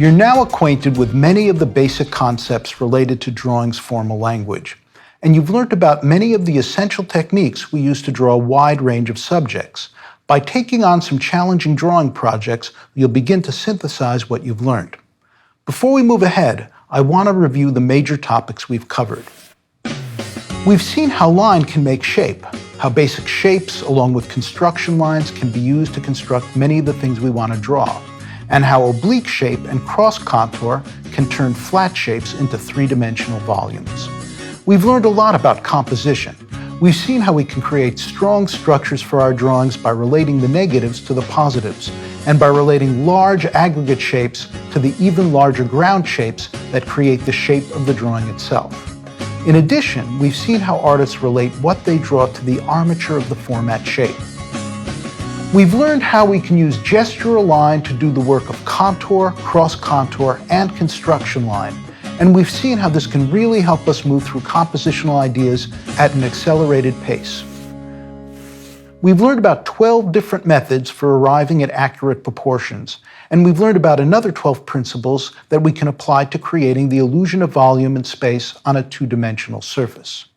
You're now acquainted with many of the basic concepts related to drawing's formal language, and you've learned about many of the essential techniques we use to draw a wide range of subjects. By taking on some challenging drawing projects, you'll begin to synthesize what you've learned. Before we move ahead, I want to review the major topics we've covered. We've seen how line can make shape, how basic shapes, along with construction lines, can be used to construct many of the things we want to draw, and how oblique shape and cross contour can turn flat shapes into three-dimensional volumes. We've learned a lot about composition. We've seen how we can create strong structures for our drawings by relating the negatives to the positives, and by relating large aggregate shapes to the even larger ground shapes that create the shape of the drawing itself. In addition, we've seen how artists relate what they draw to the armature of the format shape. We've learned how we can use gestural line to do the work of contour, cross-contour, and construction line, and we've seen how this can really help us move through compositional ideas at an accelerated pace. We've learned about 12 different methods for arriving at accurate proportions, and we've learned about another 12 principles that we can apply to creating the illusion of volume and space on a two-dimensional surface.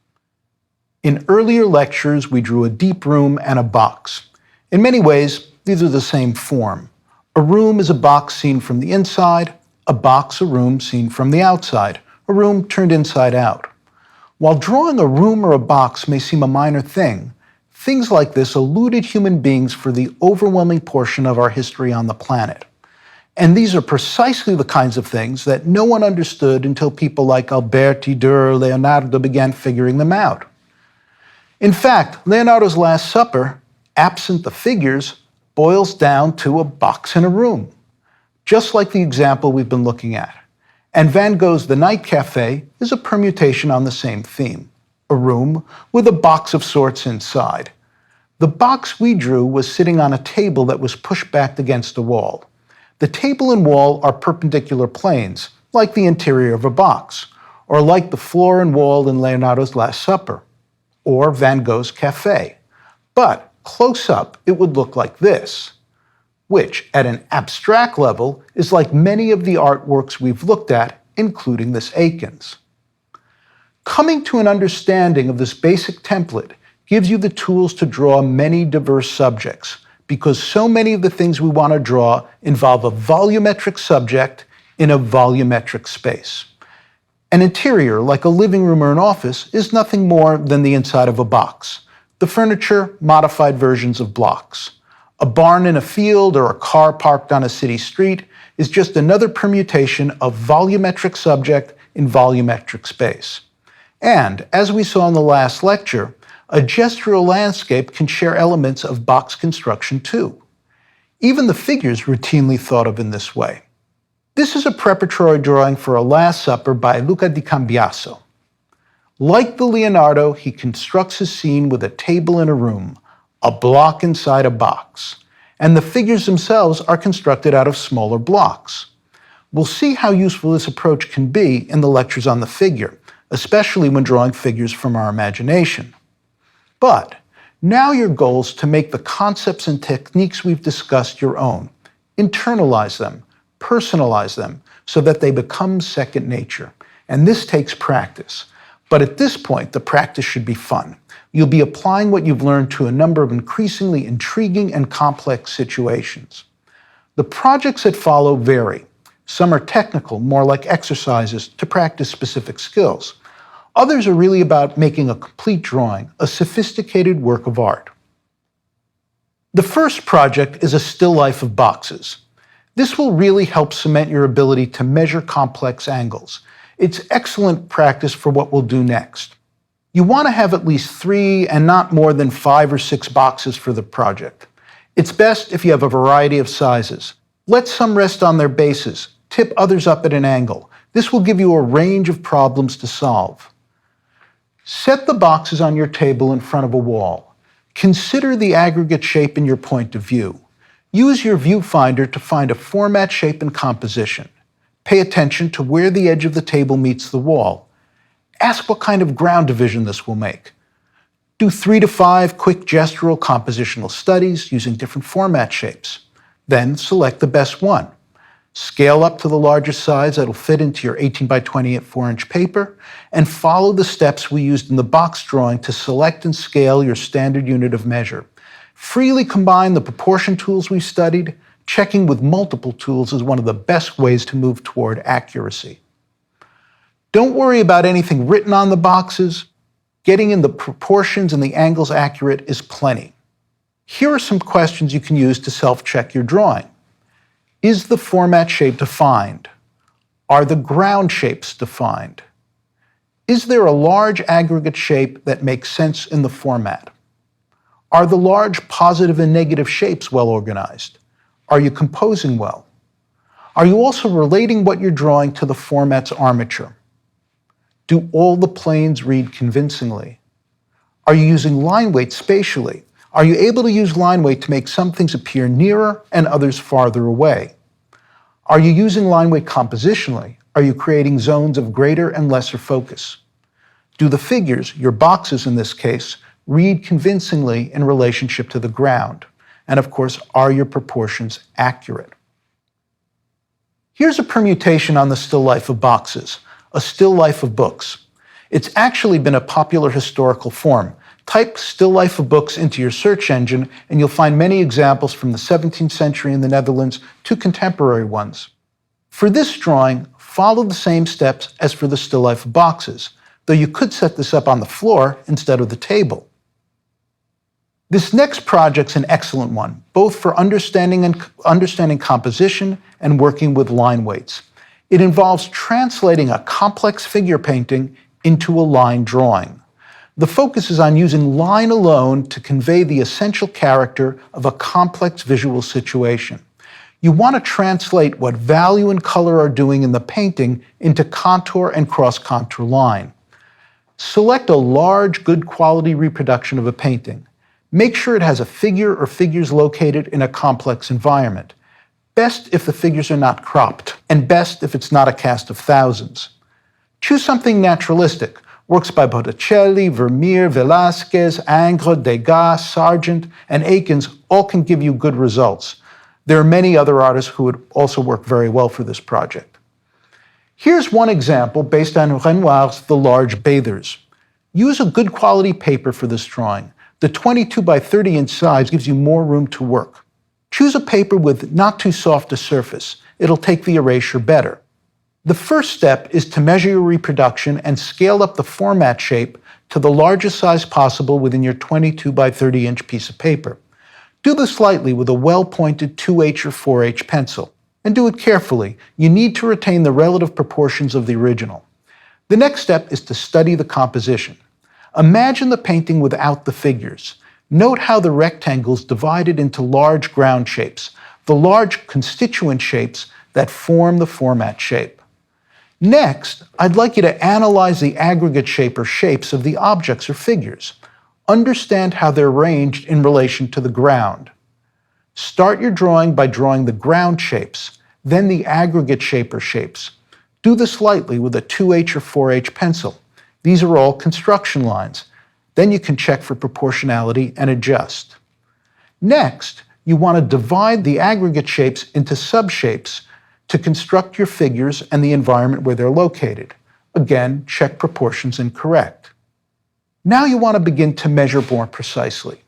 In earlier lectures, we drew a deep room and a box. In many ways, these are the same form. A room is a box seen from the inside, a box a room seen from the outside, a room turned inside out. While drawing a room or a box may seem a minor thing, things like this eluded human beings for the overwhelming portion of our history on the planet. And these are precisely the kinds of things that no one understood until people like Alberti, Dürer, Leonardo began figuring them out. In fact, Leonardo's Last Supper, absent the figures, boils down to a box in a room, just like the example we've been looking at. And Van Gogh's The Night Café is a permutation on the same theme, a room with a box of sorts inside. The box we drew was sitting on a table that was pushed back against a wall. The table and wall are perpendicular planes, like the interior of a box, or like the floor and wall in Leonardo's Last Supper, or Van Gogh's Café. But close up, it would look like this, which, at an abstract level, is like many of the artworks we've looked at, including this Aikens. Coming to an understanding of this basic template gives you the tools to draw many diverse subjects, because so many of the things we want to draw involve a volumetric subject in a volumetric space. An interior, like a living room or an office, is nothing more than the inside of a box. The furniture, modified versions of blocks. A barn in a field or a car parked on a city street is just another permutation of volumetric subject in volumetric space. And, as we saw in the last lecture, a gestural landscape can share elements of box construction too. Even the figures routinely thought of in this way. This is a preparatory drawing for a Last Supper by Luca di Cambiaso. Like the Leonardo, he constructs his scene with a table in a room, a block inside a box, and the figures themselves are constructed out of smaller blocks. We'll see how useful this approach can be in the lectures on the figure, especially when drawing figures from our imagination. But now your goal is to make the concepts and techniques we've discussed your own, internalize them, personalize them, so that they become second nature. And this takes practice. But at this point, the practice should be fun. You'll be applying what you've learned to a number of increasingly intriguing and complex situations. The projects that follow vary. Some are technical, more like exercises to practice specific skills. Others are really about making a complete drawing, a sophisticated work of art. The first project is a still life of boxes. This will really help cement your ability to measure complex angles. It's excellent practice for what we'll do next. You want to have at least 3 and not more than 5 or 6 boxes for the project. It's best if you have a variety of sizes. Let some rest on their bases, tip others up at an angle. This will give you a range of problems to solve. Set the boxes on your table in front of a wall. Consider the aggregate shape in your point of view. Use your viewfinder to find a format, shape, and composition. Pay attention to where the edge of the table meets the wall. Ask what kind of ground division this will make. Do 3 to 5 quick gestural compositional studies using different format shapes. Then select the best one. Scale up to the largest size that'll fit into your 18 by 20 4-inch paper, and follow the steps we used in the box drawing to select and scale your standard unit of measure. Freely combine the proportion tools we've studied. Checking with multiple tools is one of the best ways to move toward accuracy. Don't worry about anything written on the boxes. Getting in the proportions and the angles accurate is plenty. Here are some questions you can use to self-check your drawing. Is the format shape defined? Are the ground shapes defined? Is there a large aggregate shape that makes sense in the format? Are the large positive and negative shapes well organized? Are you composing well? Are you also relating what you're drawing to the format's armature? Do all the planes read convincingly? Are you using line weight spatially? Are you able to use line weight to make some things appear nearer and others farther away? Are you using line weight compositionally? Are you creating zones of greater and lesser focus? Do the figures, your boxes in this case, read convincingly in relationship to the ground? And of course, are your proportions accurate? Here's a permutation on the still life of boxes, a still life of books. It's actually been a popular historical form. Type still life of books into your search engine and you'll find many examples from the 17th century in the Netherlands to contemporary ones. For this drawing, follow the same steps as for the still life of boxes, though you could set this up on the floor instead of the table. This next project's an excellent one, both for understanding composition and working with line weights. It involves translating a complex figure painting into a line drawing. The focus is on using line alone to convey the essential character of a complex visual situation. You want to translate what value and color are doing in the painting into contour and cross-contour line. Select a large, good quality reproduction of a painting. Make sure it has a figure or figures located in a complex environment. Best if the figures are not cropped, and best if it's not a cast of thousands. Choose something naturalistic. Works by Botticelli, Vermeer, Velázquez, Ingres, Degas, Sargent, and Akins all can give you good results. There are many other artists who would also work very well for this project. Here's one example based on Renoir's The Large Bathers. Use a good quality paper for this drawing. The 22 by 30 inch size gives you more room to work. Choose a paper with not too soft a surface. It'll take the erasure better. The first step is to measure your reproduction and scale up the format shape to the largest size possible within your 22 by 30 inch piece of paper. Do this lightly with a well-pointed 2H or 4H pencil. And do it carefully. You need to retain the relative proportions of the original. The next step is to study the composition. Imagine the painting without the figures. Note how the rectangles divided into large ground shapes, the large constituent shapes that form the format shape. Next, I'd like you to analyze the aggregate shape or shapes of the objects or figures. Understand how they're arranged in relation to the ground. Start your drawing by drawing the ground shapes, then the aggregate shape or shapes. Do this lightly with a 2H or 4H pencil. These are all construction lines. Then you can check for proportionality and adjust. Next, you want to divide the aggregate shapes into subshapes to construct your figures and the environment where they're located. Again, check proportions and correct. Now you want to begin to measure more precisely.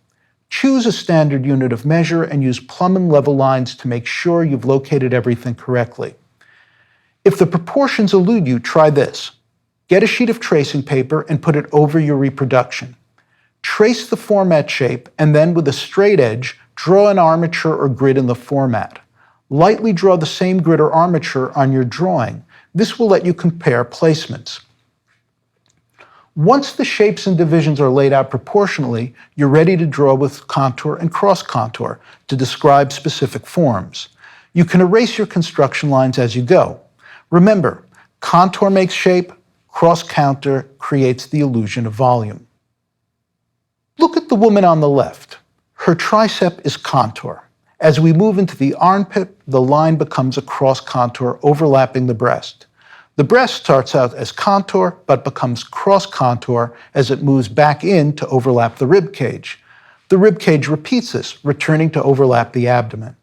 Choose a standard unit of measure and use plumb and level lines to make sure you've located everything correctly. If the proportions elude you, try this. Get a sheet of tracing paper and put it over your reproduction. Trace the format shape and then with a straight edge, draw an armature or grid in the format. Lightly draw the same grid or armature on your drawing. This will let you compare placements. Once the shapes and divisions are laid out proportionally, you're ready to draw with contour and cross-contour to describe specific forms. You can erase your construction lines as you go. Remember, contour makes shape, cross-contour creates the illusion of volume. Look at the woman on the left. Her tricep is contour. As we move into the armpit, the line becomes a cross-contour overlapping the breast. The breast starts out as contour, but becomes cross-contour as it moves back in to overlap the rib cage. The rib cage repeats this, returning to overlap the abdomen.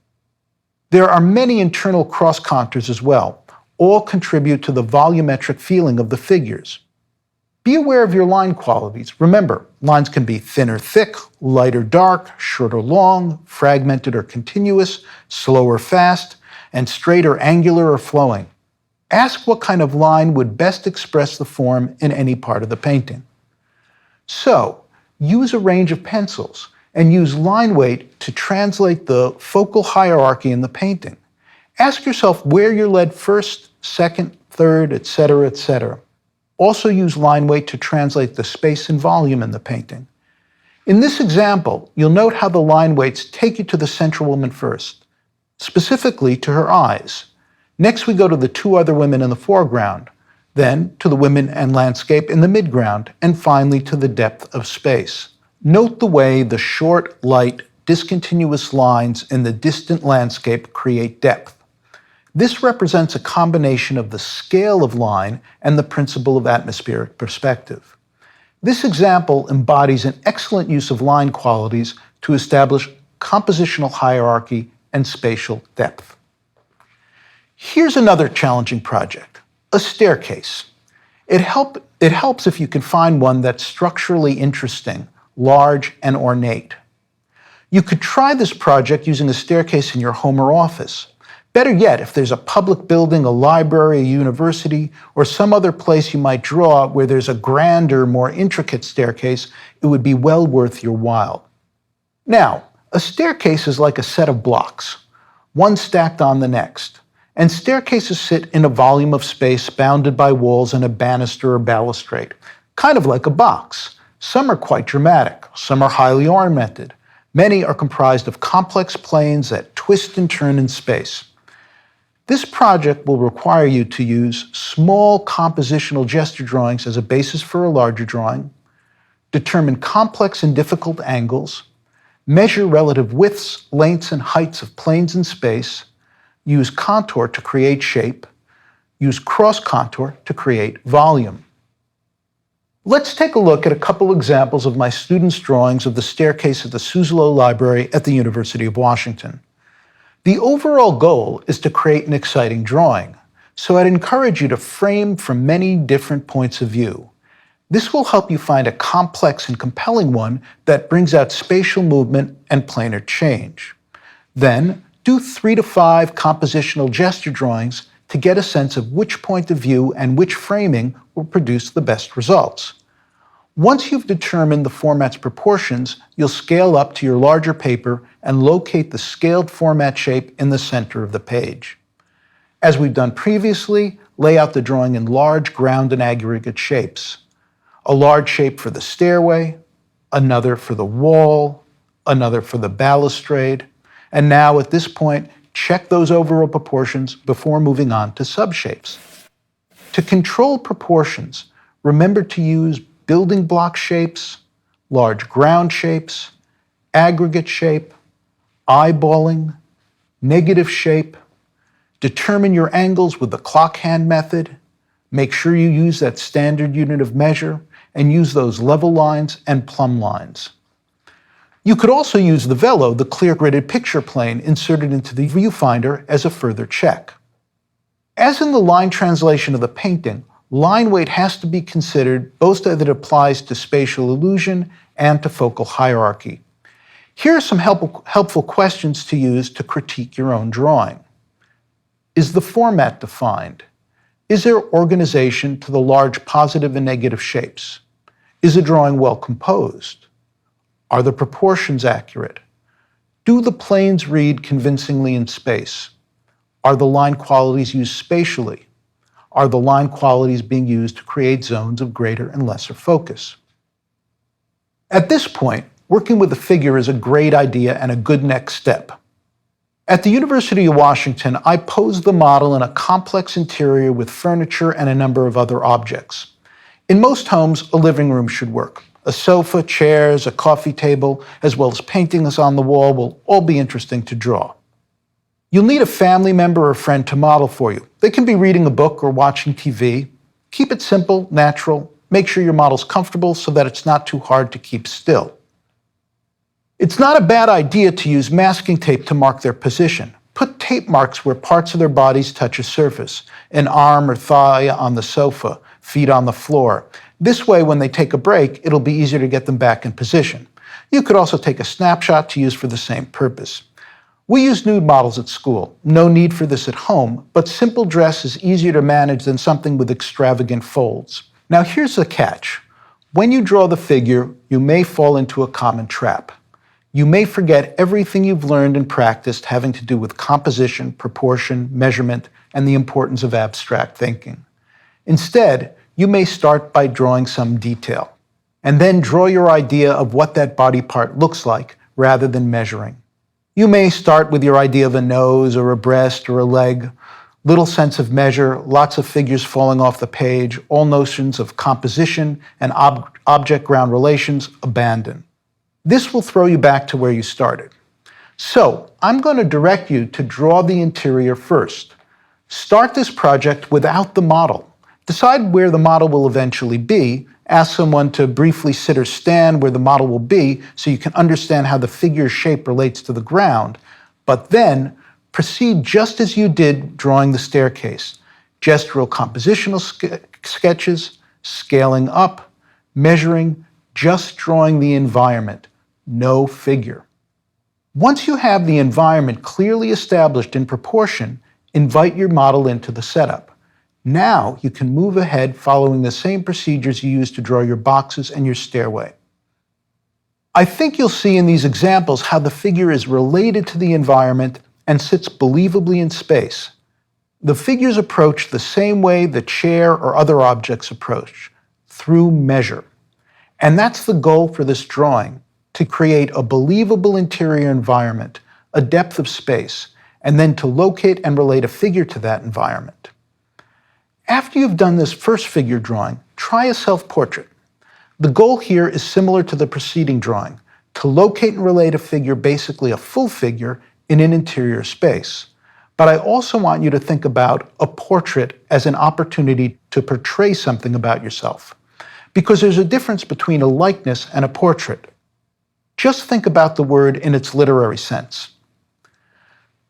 There are many internal cross contours as well. All contribute to the volumetric feeling of the figures. Be aware of your line qualities. Remember, lines can be thin or thick, light or dark, short or long, fragmented or continuous, slow or fast, and straight or angular or flowing. Ask what kind of line would best express the form in any part of the painting. So, use a range of pencils and use line weight to translate the focal hierarchy in the painting. Ask yourself where you're led first, second, third, etc., etc. Also use line weight to translate the space and volume in the painting. In this example, you'll note how the line weights take you to the central woman first, specifically to her eyes. Next, we go to the two other women in the foreground, then to the women and landscape in the midground, and finally to the depth of space. Note the way the short, light, discontinuous lines in the distant landscape create depth. This represents a combination of the scale of line and the principle of atmospheric perspective. This example embodies an excellent use of line qualities to establish compositional hierarchy and spatial depth. Here's another challenging project, a staircase. It helps if you can find one that's structurally interesting, large, and ornate. You could try this project using a staircase in your home or office. Better yet, if there's a public building, a library, a university, or some other place you might draw where there's a grander, more intricate staircase, it would be well worth your while. Now, a staircase is like a set of blocks, one stacked on the next. And staircases sit in a volume of space bounded by walls and a banister or balustrade, kind of like a box. Some are quite dramatic, some are highly ornamented. Many are comprised of complex planes that twist and turn in space. This project will require you to use small compositional gesture drawings as a basis for a larger drawing, determine complex and difficult angles, measure relative widths, lengths, and heights of planes in space, use contour to create shape, use cross contour to create volume. Let's take a look at a couple examples of my students' drawings of the staircase at the Suzzallo Library at the University of Washington. The overall goal is to create an exciting drawing, so I'd encourage you to frame from many different points of view. This will help you find a complex and compelling one that brings out spatial movement and planar change. Then, do 3 to 5 compositional gesture drawings to get a sense of which point of view and which framing will produce the best results. Once you've determined the format's proportions, you'll scale up to your larger paper and locate the scaled format shape in the center of the page. As we've done previously, lay out the drawing in large ground and aggregate shapes. A large shape for the stairway, another for the wall, another for the balustrade, and now at this point, check those overall proportions before moving on to subshapes. To control proportions, remember to use building block shapes, large ground shapes, aggregate shape, eyeballing, negative shape. Determine your angles with the clock hand method. Make sure you use that standard unit of measure and use those level lines and plumb lines. You could also use the velo, the clear gridded picture plane inserted into the viewfinder, as a further check. As in the line translation of the painting, line weight has to be considered both as it applies to spatial illusion and to focal hierarchy. Here are some helpful questions to use to critique your own drawing. Is the format defined? Is there organization to the large positive and negative shapes? Is the drawing well composed? Are the proportions accurate? Do the planes read convincingly in space? Are the line qualities used spatially? Are the line qualities being used to create zones of greater and lesser focus? At this point, working with a figure is a great idea and a good next step. At the University of Washington, I posed the model in a complex interior with furniture and a number of other objects. In most homes, a living room should work. A sofa, chairs, a coffee table, as well as paintings on the wall will all be interesting to draw. You'll need a family member or friend to model for you. They can be reading a book or watching TV. Keep it simple, natural. Make sure your model's comfortable so that it's not too hard to keep still. It's not a bad idea to use masking tape to mark their position. Put tape marks where parts of their bodies touch a surface, an arm or thigh on the sofa, feet on the floor. This way, when they take a break, it'll be easier to get them back in position. You could also take a snapshot to use for the same purpose. We use nude models at school. No need for this at home, but simple dress is easier to manage than something with extravagant folds. Now here's the catch. When you draw the figure, you may fall into a common trap. You may forget everything you've learned and practiced having to do with composition, proportion, measurement, and the importance of abstract thinking. Instead, you may start by drawing some detail, and then draw your idea of what that body part looks like rather than measuring. You may start with your idea of a nose or a breast or a leg, little sense of measure, lots of figures falling off the page, all notions of composition and object-ground relations abandoned. This will throw you back to where you started. So, I'm going to direct you to draw the interior first. Start this project without the model. Decide where the model will eventually be. Ask someone to briefly sit or stand where the model will be so you can understand how the figure's shape relates to the ground. But then, proceed just as you did drawing the staircase. Gestural compositional sketches, scaling up, measuring, just drawing the environment. No figure. Once you have the environment clearly established in proportion, invite your model into the setup. Now you can move ahead following the same procedures you used to draw your boxes and your stairway. I think you'll see in these examples how the figure is related to the environment and sits believably in space. The figures approach the same way the chair or other objects approach, through measure. And that's the goal for this drawing, to create a believable interior environment, a depth of space, and then to locate and relate a figure to that environment. After you've done this first figure drawing, try a self-portrait. The goal here is similar to the preceding drawing, to locate and relate a figure, basically a full figure, in an interior space. But I also want you to think about a portrait as an opportunity to portray something about yourself. Because there's a difference between a likeness and a portrait. Just think about the word in its literary sense.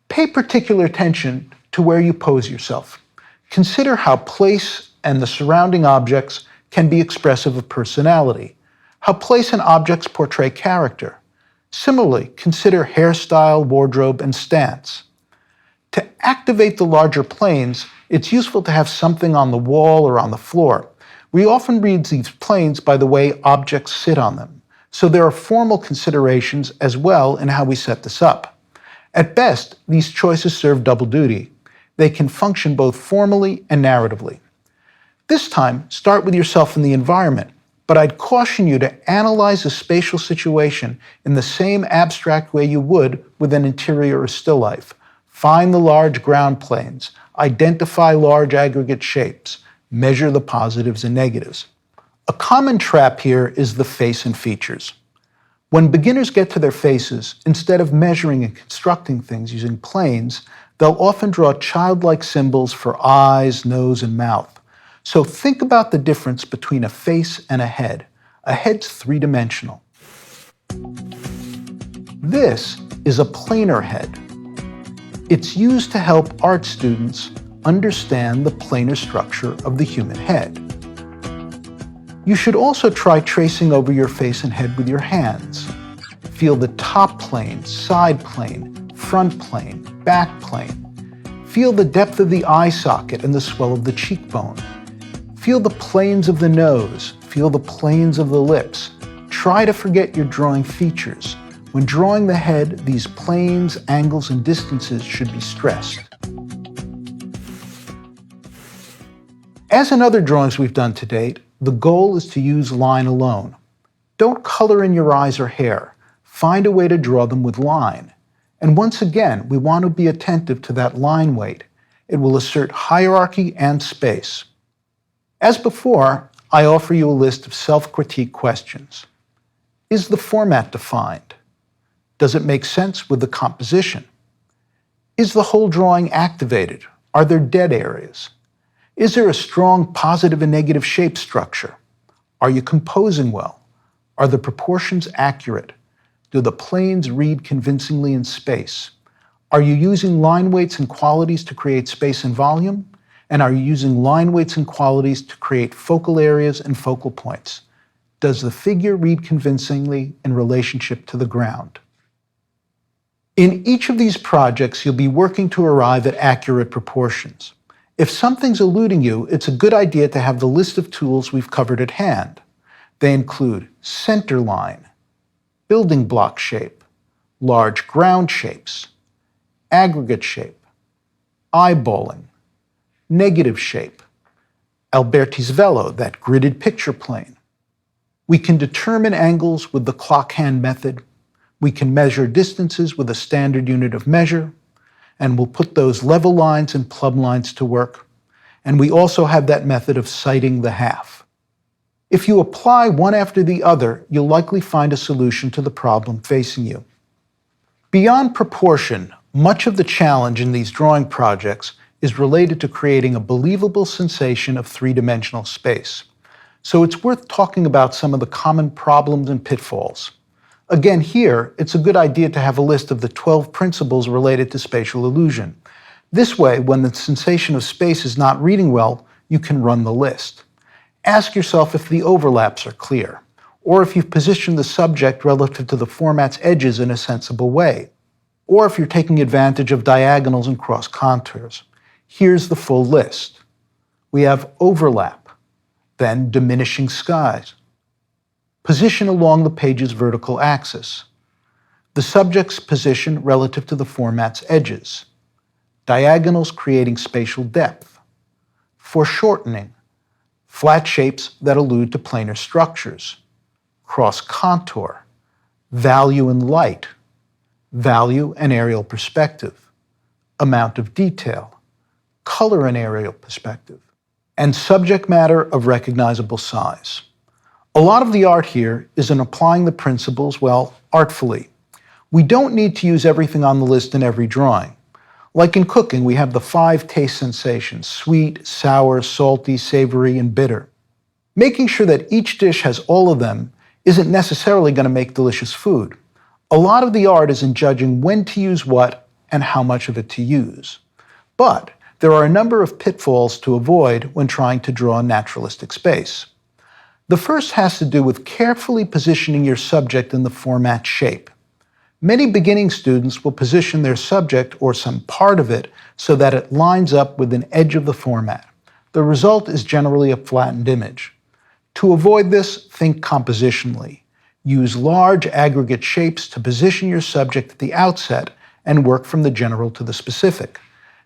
Pay particular attention to where you pose yourself. Consider how place and the surrounding objects can be expressive of personality, how place and objects portray character. Similarly, consider hairstyle, wardrobe, and stance. To activate the larger planes, it's useful to have something on the wall or on the floor. We often read these planes by the way objects sit on them. So there are formal considerations as well in how we set this up. At best, these choices serve double duty. They can function both formally and narratively. This time, start with yourself and the environment, but I'd caution you to analyze a spatial situation in the same abstract way you would with an interior or still life. Find the large ground planes, identify large aggregate shapes, measure the positives and negatives. A common trap here is the face and features. When beginners get to their faces, instead of measuring and constructing things using planes, they'll often draw childlike symbols for eyes, nose, and mouth. So think about the difference between a face and a head. A head's three-dimensional. This is a planar head. It's used to help art students understand the planar structure of the human head. You should also try tracing over your face and head with your hands. Feel the top plane, side plane, front plane, back plane. Feel the depth of the eye socket and the swell of the cheekbone. Feel the planes of the nose. Feel the planes of the lips. Try to forget you're drawing features. When drawing the head, these planes, angles, and distances should be stressed. As in other drawings we've done to date, the goal is to use line alone. Don't color in your eyes or hair. Find a way to draw them with line. And once again, we want to be attentive to that line weight. It will assert hierarchy and space. As before, I offer you a list of self-critique questions. Is the format defined? Does it make sense with the composition? Is the whole drawing activated? Are there dead areas? Is there a strong positive and negative shape structure? Are you composing well? Are the proportions accurate? Do the planes read convincingly in space? Are you using line weights and qualities to create space and volume? And are you using line weights and qualities to create focal areas and focal points? Does the figure read convincingly in relationship to the ground? In each of these projects, you'll be working to arrive at accurate proportions. If something's eluding you, it's a good idea to have the list of tools we've covered at hand. They include center line, building block shape, large ground shapes, aggregate shape, eyeballing, negative shape, Alberti's velo, that gridded picture plane. We can determine angles with the clock hand method. We can measure distances with a standard unit of measure, and we'll put those level lines and plumb lines to work. And we also have that method of sighting the half. If you apply one after the other, you'll likely find a solution to the problem facing you. Beyond proportion, much of the challenge in these drawing projects is related to creating a believable sensation of three-dimensional space. So it's worth talking about some of the common problems and pitfalls. Again, here, it's a good idea to have a list of the 12 principles related to spatial illusion. This way, when the sensation of space is not reading well, you can run the list. Ask yourself if the overlaps are clear, or if you've positioned the subject relative to the format's edges in a sensible way, or if you're taking advantage of diagonals and cross contours. Here's the full list. We have overlap, then diminishing skies, position along the page's vertical axis, the subject's position relative to the format's edges, diagonals creating spatial depth, foreshortening, flat shapes that allude to planar structures, cross contour, value and light, value and aerial perspective, amount of detail, color and aerial perspective, and subject matter of recognizable size. A lot of the art here is in applying the principles, well, artfully. We don't need to use everything on the list in every drawing. Like in cooking, we have the 5 taste sensations: sweet, sour, salty, savory, and bitter. Making sure that each dish has all of them isn't necessarily going to make delicious food. A lot of the art is in judging when to use what and how much of it to use. But there are a number of pitfalls to avoid when trying to draw a naturalistic space. The first has to do with carefully positioning your subject in the format shape. Many beginning students will position their subject or some part of it so that it lines up with an edge of the format. The result is generally a flattened image. To avoid this, think compositionally. Use large aggregate shapes to position your subject at the outset and work from the general to the specific.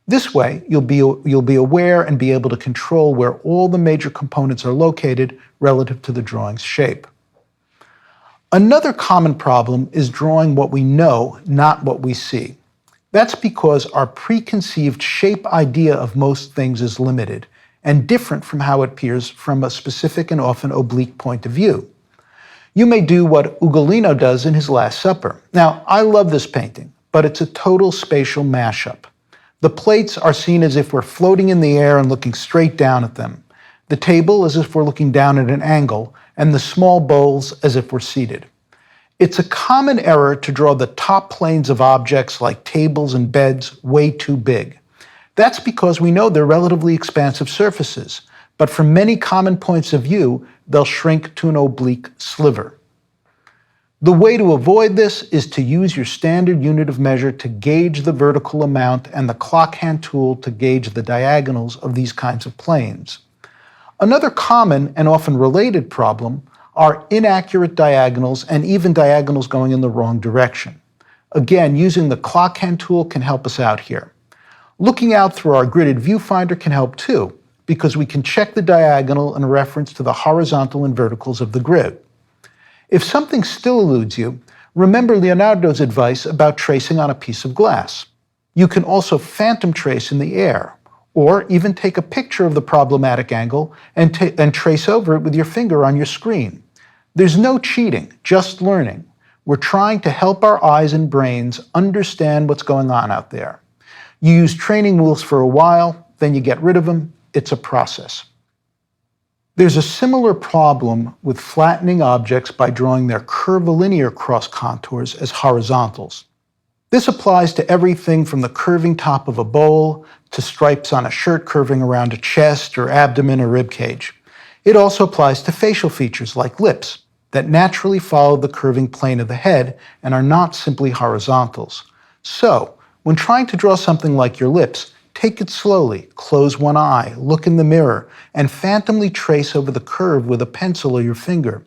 This way, you'll be aware and be able to control where all the major components are located relative to the drawing's shape. Another common problem is drawing what we know, not what we see. That's because our preconceived shape idea of most things is limited and different from how it appears from a specific and often oblique point of view. You may do what Ugolino does in his Last Supper. Now, I love this painting, but it's a total spatial mashup. The plates are seen as if we're floating in the air and looking straight down at them. The table as if we're looking down at an angle, and the small bowls as if we're seated. It's a common error to draw the top planes of objects like tables and beds way too big. That's because we know they're relatively expansive surfaces, but from many common points of view, they'll shrink to an oblique sliver. The way to avoid this is to use your standard unit of measure to gauge the vertical amount and the clock hand tool to gauge the diagonals of these kinds of planes. Another common and often related problem are inaccurate diagonals and even diagonals going in the wrong direction. Again, using the clock hand tool can help us out here. Looking out through our gridded viewfinder can help too, because we can check the diagonal in reference to the horizontal and verticals of the grid. If something still eludes you, remember Leonardo's advice about tracing on a piece of glass. You can also phantom trace in the air, or even take a picture of the problematic angle and trace over it with your finger on your screen. There's no cheating, just learning. We're trying to help our eyes and brains understand what's going on out there. You use training wheels for a while, then you get rid of them. It's a process. There's a similar problem with flattening objects by drawing their curvilinear cross contours as horizontals. This applies to everything from the curving top of a bowl to stripes on a shirt curving around a chest or abdomen or rib cage. It also applies to facial features like lips that naturally follow the curving plane of the head and are not simply horizontals. So, when trying to draw something like your lips, take it slowly, close one eye, look in the mirror, and phantomly trace over the curve with a pencil or your finger.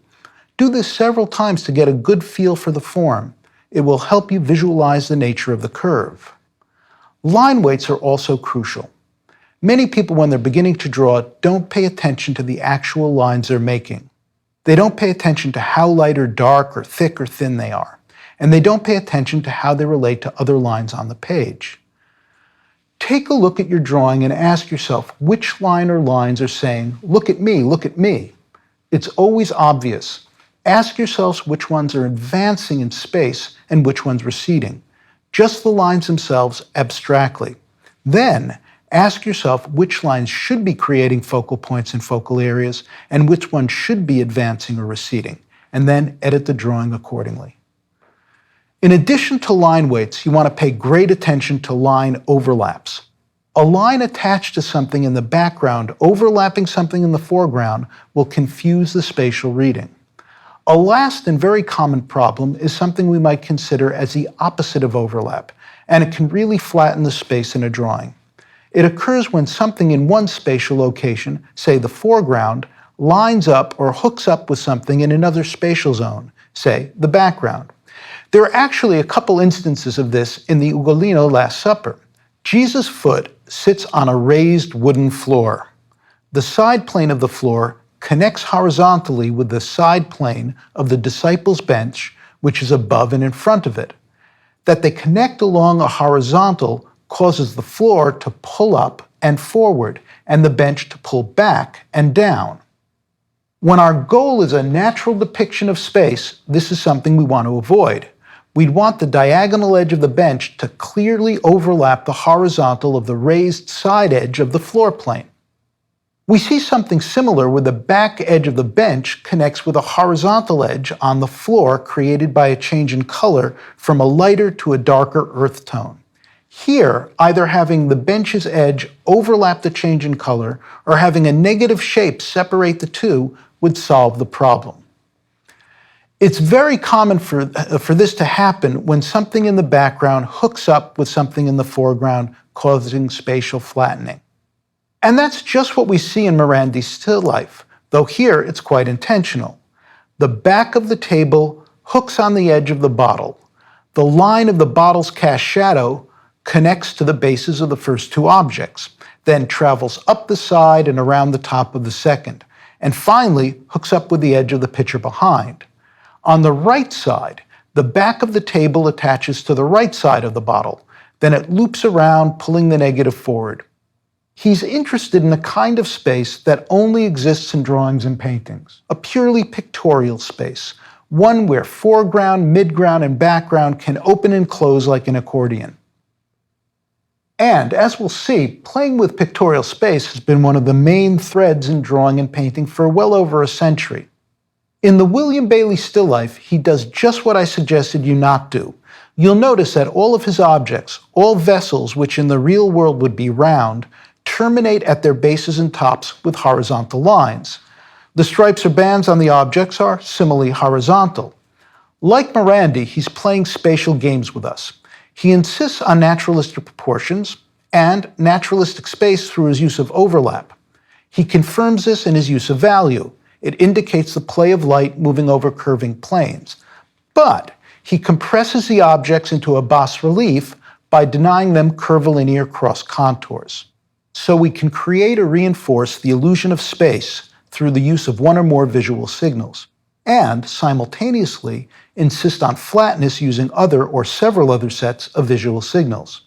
Do this several times to get a good feel for the form. It will help you visualize the nature of the curve. Line weights are also crucial. Many people, when they're beginning to draw, don't pay attention to the actual lines they're making. They don't pay attention to how light or dark or thick or thin they are. And they don't pay attention to how they relate to other lines on the page. Take a look at your drawing and ask yourself which line or lines are saying, "Look at me, look at me." It's always obvious. Ask yourselves which ones are advancing in space and which ones receding. Just the lines themselves abstractly. Then, ask yourself which lines should be creating focal points and focal areas and which ones should be advancing or receding, and then edit the drawing accordingly. In addition to line weights, you want to pay great attention to line overlaps. A line attached to something in the background overlapping something in the foreground will confuse the spatial reading. A last and very common problem is something we might consider as the opposite of overlap, and it can really flatten the space in a drawing. It occurs when something in one spatial location, say the foreground, lines up or hooks up with something in another spatial zone, say the background. There are actually a couple instances of this in the Ugolino Last Supper. Jesus' foot sits on a raised wooden floor. The side plane of the floor connects horizontally with the side plane of the disciples' bench, which is above and in front of it. That they connect along a horizontal causes the floor to pull up and forward, and the bench to pull back and down. When our goal is a natural depiction of space, this is something we want to avoid. We'd want the diagonal edge of the bench to clearly overlap the horizontal of the raised side edge of the floor plane. We see something similar where the back edge of the bench connects with a horizontal edge on the floor created by a change in color from a lighter to a darker earth tone. Here, either having the bench's edge overlap the change in color or having a negative shape separate the two would solve the problem. It's very common for this to happen when something in the background hooks up with something in the foreground, causing spatial flattening. And that's just what we see in Morandi's still life, though here it's quite intentional. The back of the table hooks on the edge of the bottle. The line of the bottle's cast shadow connects to the bases of the first two objects, then travels up the side and around the top of the second, and finally hooks up with the edge of the pitcher behind. On the right side, the back of the table attaches to the right side of the bottle, then it loops around, pulling the negative forward. He's interested in a kind of space that only exists in drawings and paintings, a purely pictorial space, one where foreground, midground, and background can open and close like an accordion. And as we'll see, playing with pictorial space has been one of the main threads in drawing and painting for well over a century. In the William Bailey still life, he does just what I suggested you not do. You'll notice that all of his objects, all vessels which in the real world would be round, terminate at their bases and tops with horizontal lines. The stripes or bands on the objects are similarly horizontal. Like Morandi, he's playing spatial games with us. He insists on naturalistic proportions and naturalistic space through his use of overlap. He confirms this in his use of value. It indicates the play of light moving over curving planes. But he compresses the objects into a bas-relief by denying them curvilinear cross contours. So we can create or reinforce the illusion of space through the use of one or more visual signals, and simultaneously insist on flatness using other or several other sets of visual signals.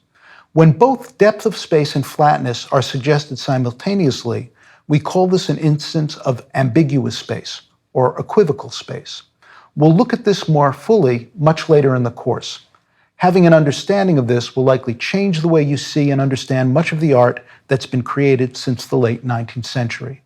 When both depth of space and flatness are suggested simultaneously, we call this an instance of ambiguous space, or equivocal space. We'll look at this more fully much later in the course. Having an understanding of this will likely change the way you see and understand much of the art that's been created since the late 19th century.